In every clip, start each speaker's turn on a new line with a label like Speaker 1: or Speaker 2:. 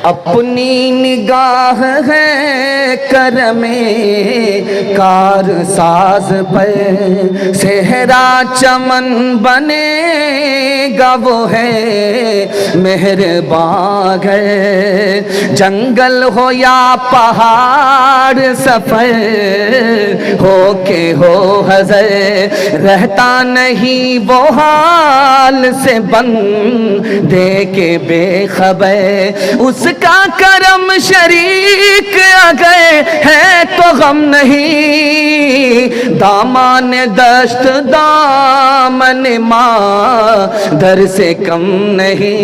Speaker 1: اپنی نگاہ ہے کرم کار ساز پر صحرا چمن بنے گا وہ ہے مہربان ہے، جنگل ہو یا پہاڑ سفر ہو کے ہو حضر رہتا نہیں وہ حال سے بندے کے بے خبر، اس کا کرم شریک اگر ہے تو غم نہیں، دامان دشت دامن ماں در سے کم نہیں۔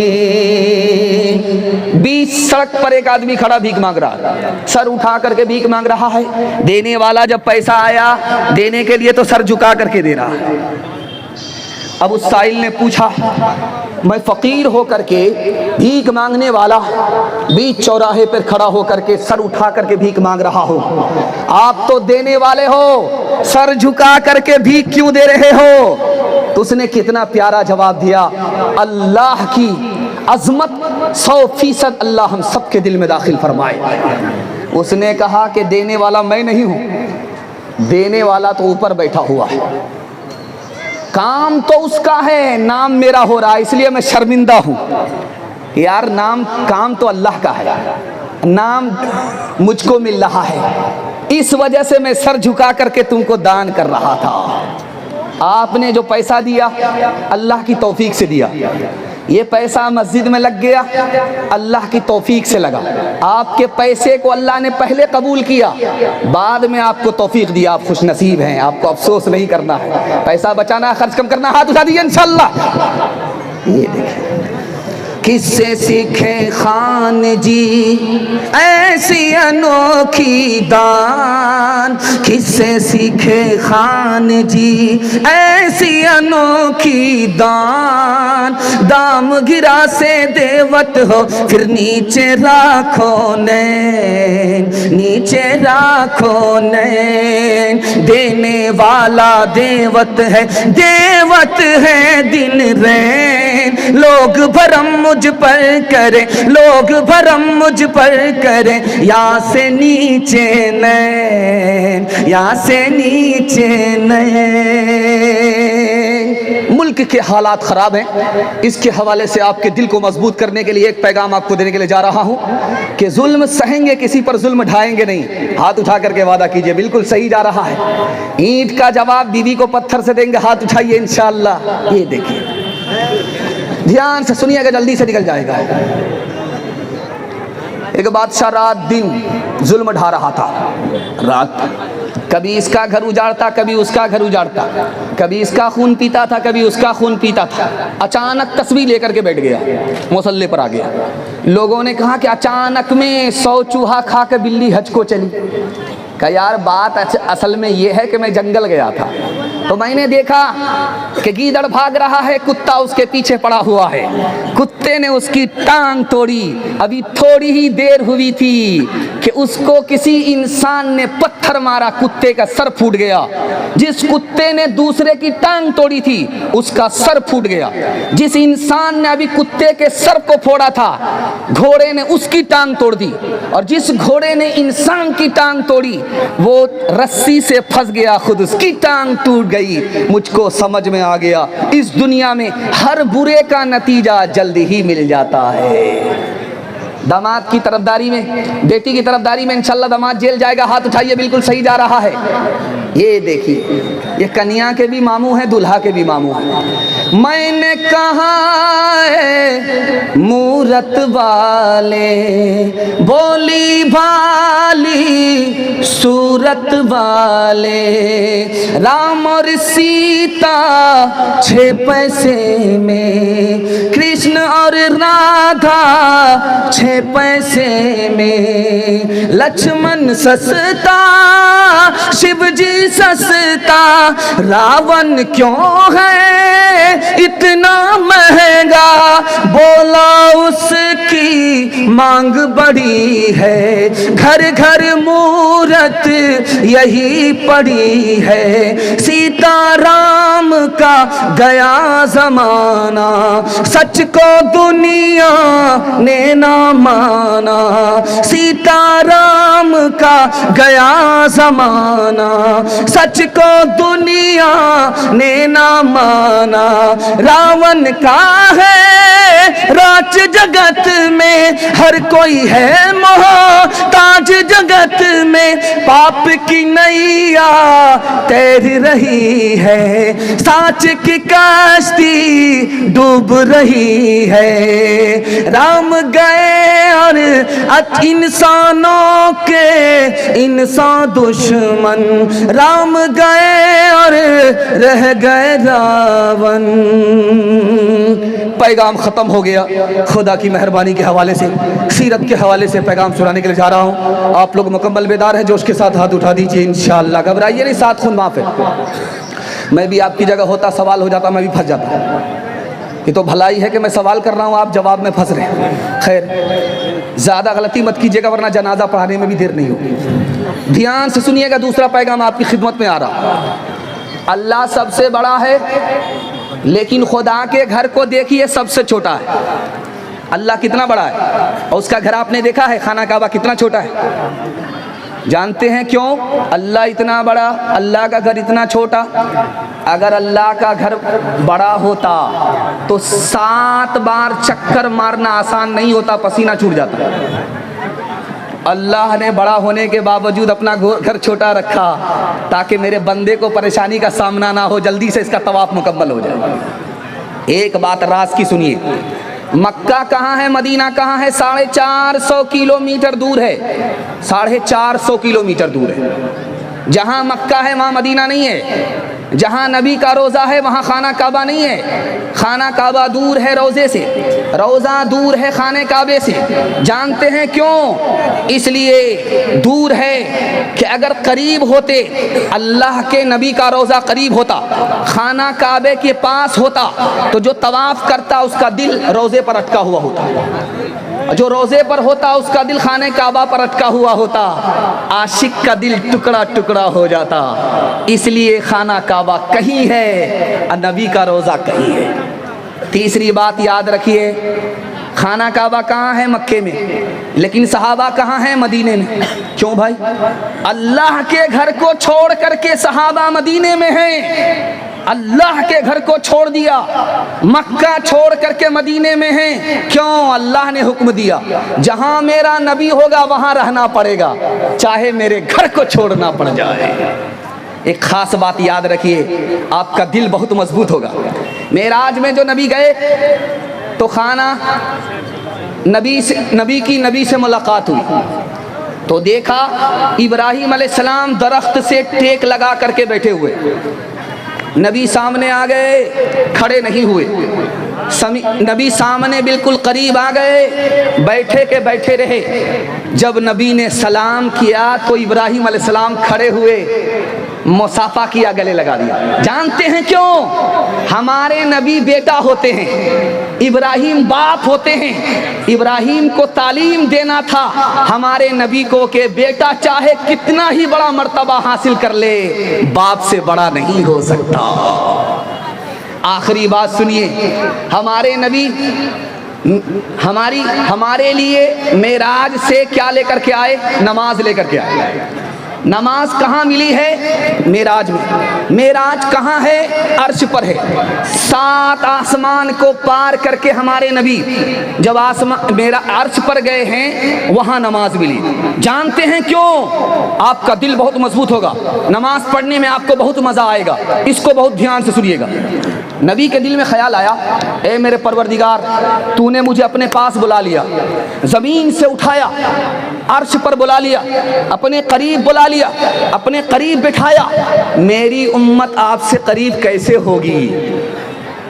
Speaker 1: بیچ سڑک پر ایک آدمی کھڑا بھیک مانگ رہا، سر اٹھا کر کے بھیک مانگ رہا ہے، دینے والا جب پیسہ آیا دینے کے لیے تو سر جھکا کر کے دے رہا ہے۔ اب اس سائل نے پوچھا، میں فقیر ہو کر کے بھیک مانگنے والا بیچ چوراہے پر کھڑا ہو کر کے سر اٹھا کر کے بھیک مانگ رہا ہوں، آپ تو دینے والے ہو، سر جھکا کر کے بھیک کیوں دے رہے ہو؟ تو اس نے کتنا پیارا جواب دیا، اللہ کی عظمت 100% اللہ ہم سب کے دل میں داخل فرمائے۔ اس نے کہا کہ دینے والا میں نہیں ہوں، دینے والا تو اوپر بیٹھا ہوا ہے، کام تو اس کا ہے، نام میرا ہو رہا ہے، اس لیے میں شرمندہ ہوں۔ یار کام تو اللہ کا ہے، نام مجھ کو مل رہا ہے، اس وجہ سے میں سر جھکا کر کے تم کو دان کر رہا تھا۔ آپ نے جو پیسہ دیا اللہ کی توفیق سے دیا، یہ پیسہ مسجد میں لگ گیا اللہ کی توفیق سے لگا، آپ کے پیسے کو اللہ نے پہلے قبول کیا، بعد میں آپ کو توفیق دیا، آپ خوش نصیب ہیں، آپ کو افسوس نہیں کرنا ہے، پیسہ بچانا، خرچ کم کرنا، ہاتھ اٹھا دیجیے انشاءاللہ۔ یہ دیکھیں کس سے سیکھے خان جی ایسی انوکھی دان، کس سے سیکھے خان جی ایسی انوکھی دان، دام گرا سے دیوت ہو پھر نیچے راکھو نین، نیچے راکھو نین، دینے والا دیوت ہے، دیوت ہے دن رین، لوگ بھرم مجھ پر کرے، لوگ بھرم مجھ پر کرے، یہاں سے نیچے نین، یہاں سے نیچے نین۔ ملک کے حالات خراب ہیں، اس کے حوالے سے آپ کے دل کو مضبوط کرنے کے لیے ایک پیغام آپ کو دینے کے لیے جا رہا ہوں کہ ظلم سہیں گے، کسی پر ظلم ڈھائیں گے نہیں، ہاتھ اٹھا کر کے وعدہ کیجئے، بالکل صحیح جا رہا ہے۔ اینٹ کا جواب بیوی کو پتھر سے دیں گے، ہاتھ اٹھائیے انشاءاللہ۔ یہ دیکھیں، دھیان سے سنیے گا، جلدی سے نکل جائے گا۔ ایک بادشاہ رات دن ظلم ڈھا رہا تھا، رات کبھی اس کا گھر اجاڑتا، کبھی اس کا گھر اجاڑتا، کبھی اس کا خون پیتا تھا، کبھی اس کا خون پیتا تھا۔ اچانک تسبیح لے کر کے بیٹھ گیا، مصلی پر آ گیا۔ لوگوں نے کہا کہ اچانک میں 100 چوہا کھا کے بلی حج کو چلی۔ کہ یار بات اصل میں یہ ہے کہ میں جنگل گیا تھا تو میں نے دیکھا کہ گیدڑ بھاگ رہا ہے، کتا اس کے پیچھے پڑا ہوا ہے، کتے نے اس کی ٹانگ توڑی، ابھی تھوڑی ہی دیر ہوئی تھی کہ اس کو کسی انسان نے پتھر مارا، کتے کا سر پھوٹ گیا۔ جس کتے نے دوسرے کی ٹانگ توڑی تھی اس کا سر پھوٹ گیا۔ جس انسان نے ابھی کتے کے سر کو پھوڑا تھا گھوڑے نے اس کی ٹانگ توڑ دی، اور جس گھوڑے نے انسان کی ٹانگ توڑی وہ رسی سے پھنس گیا، خود اس کی ٹانگ ٹوٹ گئی۔ مجھ کو سمجھ میں آ گیا اس دنیا میں ہر برے کا نتیجہ جلدی ہی مل جاتا ہے۔ داماد کی طرفداری میں، بیٹی کی طرفداری میں انشاءاللہ داماد جیل جائے گا، ہاتھ اٹھائیے، بالکل صحیح جا رہا ہے۔ یہ دیکھیے، یہ کنیا کے بھی ماموں ہیں، دلہا کے بھی ماموں ہیں۔ میں نے کہا ہے مورت والے، بولی بھالی صورت والے، رام اور سیتا 6 پیسے میں، کرشن اور رادھا 6 پیسے میں، لکشمن سستا شیو جی سستا، راون کیوں ہے इतना महंगा, बोला उसकी मांग बड़ी है, घर घर मूरत यही पड़ी है, सीता राम का गया जमाना, सच को दुनिया ने ना माना, सीता राम का गया जमाना, सच को दुनिया ने ना माना, रावण का है राज जगत में, हर कोई है मोहताज जगत में, पाप की नैया तैर रही है, साच की कश्ती डूब रही है, राम गए और इंसानों के इंसान दुश्मन, राम गए और रह गए रावण। पैगाम खत्म हो गया। खुदा की मेहरबानी के हवाले से, सीरत के हवाले से पैगाम सुनाने के लिए जा रहा हूँ। आप लोग मुकम्मल बेदार हैं, जोश के साथ हाथ उठा दीजिए इंशाअल्लाह। घबराइए नहीं, साथ खून माफ है। मैं भी आपकी जगह होता, सवाल हो जाता, मैं भी फंस जाता। ये तो भलाई है कि मैं सवाल कर रहा हूँ, आप जवाब में फंस रहे हैं। खैर, ज़्यादा गलती मत कीजिएगा वरना जनाजा पढ़ाने में भी देर नहीं होगी। ध्यान से सुनिएगा, दूसरा पैगाम आपकी खिदमत में आ रहा। अल्लाह सबसे बड़ा है, लेकिन खुदा के घर को देखिए सबसे छोटा है। अल्लाह कितना बड़ा है और उसका घर आपने देखा है, खाना काबा कितना छोटा है। जानते हैं क्यों अल्लाह इतना बड़ा, अल्लाह का घर इतना छोटा? अगर अल्लाह का घर बड़ा होता तो 7 बार चक्कर मारना आसान नहीं होता, पसीना छूट जाता। अल्लाह ने बड़ा होने के बावजूद अपना घर छोटा रखा ताकि मेरे बंदे को परेशानी का सामना ना हो, जल्दी से इसका तवाफ मुकम्मल हो जाए। एक बात राज की सुनिए, मक्का कहाँ है, मदीना कहाँ है? 450 किलोमीटर दूर है। 450 किलोमीटर दूर है। जहाँ मक्का है वहाँ मदीना नहीं है, जहाँ नबी का रोज़ा है वहाँ खाना काबा नहीं है। खाना काबा दूर है रोज़े से, रोज़ा दूर है खाने काबे से। जानते हैं क्यों? इसलिए दूर है कि अगर करीब होते, अल्लाह के नबी का रोज़ा करीब होता, खाना काबे के पास होता, तो जो तवाफ़ करता उसका दिल रोज़े पर अटका हुआ होता, जो रोज़े पर होता उसका दिल खाने काबा पर अटका हुआ होता, आशिक का दिल टुकड़ा टुकड़ा हो जाता। इसलिए खाना काबा कहीं है और नबी का रोज़ा कहीं है। तीसरी बात याद रखिए, खाना काबा कहाँ है? मक्के में, लेकिन सहाबा कहाँ हैं? मदीने में। क्यों भाई? अल्लाह के घर को छोड़ करके सहाबा मदीने में हैं। अल्लाह के घर को छोड़ दिया, मक्का छोड़ करके मदीने में हैं। क्यों? अल्लाह ने हुक्म दिया, जहां मेरा नबी होगा वहां रहना पड़ेगा, चाहे मेरे घर को छोड़ना पड़ जाए। एक खास बात याद रखिए, आपका दिल बहुत मजबूत होगा। मेराज में जो नबी गए तो खाना नबी से मुलाकात हुई तो देखा इब्राहीम अलैहिस्सलाम दरख्त से टेक लगा करके बैठे हुए। नबी सामने आ गए, खड़े नहीं हुए। नबी सामने बिल्कुल करीब आ गए, बैठे के बैठे रहे। जब नबी ने सलाम किया तो इब्राहीम अलैहिस्सलाम खड़े हुए, मुसाफा किया, गले लगा दिया। जानते हैं क्यों? हमारे नबी बेटा होते हैं, इब्राहीम बाप होते हैं। इब्राहीम को तालीम देना था हमारे नबी को कि बेटा चाहे कितना ही बड़ा मर्तबा हासिल कर ले, बाप से बड़ा नहीं हो सकता। आखिरी बात सुनिए, हमारे नबी हमारे लिए मेराज से क्या लेकर के आए? नमाज लेकर के आए। नमाज कहाँ मिली है? मेराज में। मेराज कहाँ है? अर्श पर है। 7 आसमान को पार करके हमारे नबी जब मेरा अर्श पर गए हैं, वहाँ नमाज मिली। जानते हैं क्यों? आपका दिल बहुत मजबूत होगा, नमाज पढ़ने में आपको बहुत मज़ा आएगा। इसको बहुत ध्यान से सुनिएगा। नबी के दिल में ख्याल आया, ए मेरे परवरदिगार, तूने मुझे अपने पास बुला लिया, ज़मीन से उठाया, अर्श पर बुला लिया, अपने करीब बुला लिया, अपने करीब बिठाया, मेरी उम्मत आपसे करीब कैसे होगी?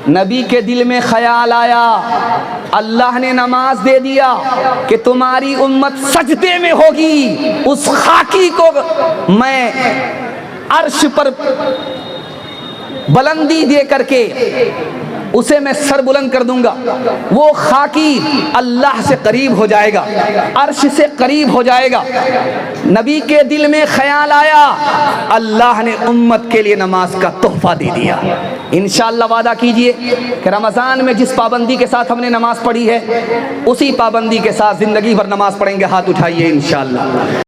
Speaker 1: नबी के दिल में ख्याल आया, अल्लाह ने नमाज दे दिया कि तुम्हारी उम्मत सजदे में होगी। उस खाकी को मैं अर्श पर बुलंदी दे करके اسے میں سر بلند کر دوں گا، وہ خاکی اللہ سے قریب ہو جائے گا، عرش سے قریب ہو جائے گا۔ نبی کے دل میں خیال آیا، اللہ نے امت کے لیے نماز کا تحفہ دے دیا۔ انشاءاللہ وعدہ کیجئے کہ رمضان میں جس پابندی کے ساتھ ہم نے نماز پڑھی ہے اسی پابندی کے ساتھ زندگی بھر نماز پڑھیں گے۔ ہاتھ اٹھائیے انشاءاللہ۔